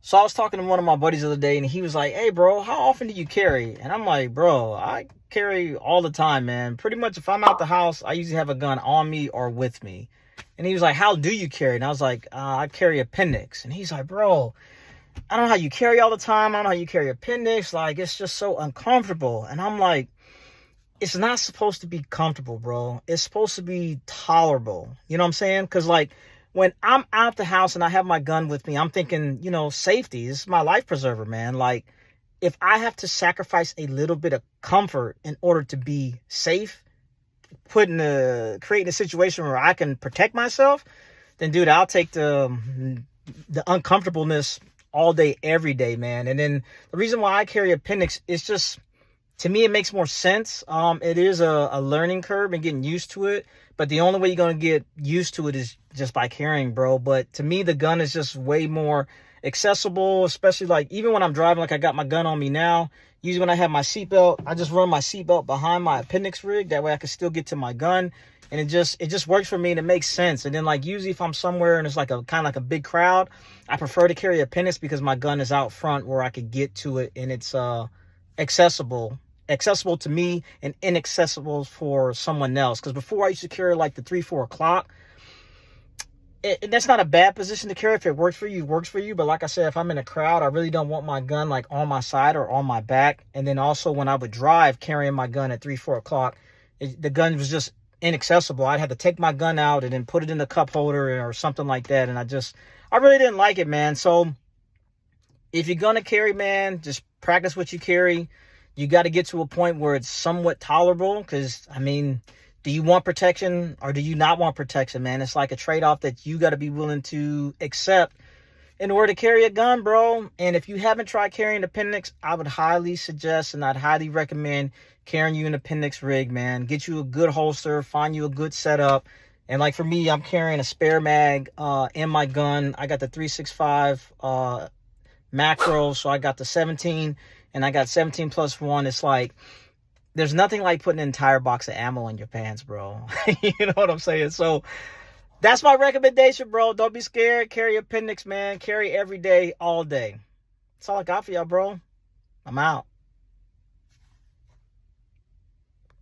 So I was talking to one of my buddies the other day, and he was like, "Hey, bro, how often do you carry?" And I'm like, "Bro, I carry all the time, man. Pretty much if I'm out the house, I usually have a gun on me or with me." And he was like, "How do you carry?" And I was like, "I carry Appendix." And he's like, "Bro, I don't know how you carry all the time. I don't know how you carry Appendix. Like, it's just so uncomfortable." And I'm like, it's not supposed to be comfortable, bro. It's supposed to be tolerable. You know what I'm saying? Because, like, when I'm out the house and I have my gun with me, I'm thinking, safety. This is my life preserver, man. Like, if I have to sacrifice a little bit of comfort in order to be safe, creating a situation where I can protect myself, then, dude, I'll take the uncomfortableness all day, every day, man. And then the reason why I carry Appendix is just, to me, it makes more sense. It is a learning curve and getting used to it. But the only way you're going to get used to it is just by carrying, bro. But to me, the gun is just way more accessible, especially like even when I'm driving, like I got my gun on me now. Usually when I have my seatbelt, I just run my seatbelt behind my Appendix rig. That way I can still get to my gun. And it just works for me and it makes sense. And then like usually if I'm somewhere and it's like a kind of like a big crowd, I prefer to carry Appendix because my gun is out front where I could get to it and it's accessible to me and inaccessible for someone else. Because before I used to carry like the 3-4 o'clock. And that's not a bad position to carry. If it works for you, it works for you. But like I said, if I'm in a crowd, I really don't want my gun like on my side or on my back. And then also when I would drive carrying my gun at 3-4 o'clock, the gun was just inaccessible. I'd have to take my gun out and then put it in the cup holder or something like that. And I really didn't like it, man. So if you're going to carry, man, just practice what you carry. You got to get to a point where it's somewhat tolerable because, I mean, do you want protection or do you not want protection, man? It's like a trade-off that you got to be willing to accept in order to carry a gun, bro. And if you haven't tried carrying Appendix, I would highly suggest and I'd highly recommend carrying you an Appendix rig, man. Get you a good holster, find you a good setup. And like for me, I'm carrying a spare mag in my gun. I got the 365 macro, so I got the 17 and I got 17 plus 1. It's like, there's nothing like putting an entire box of ammo in your pants, bro. You know what I'm saying? So that's my recommendation, bro. Don't be scared. Carry Appendix, man. Carry every day, all day. That's all I got for y'all, bro. I'm out.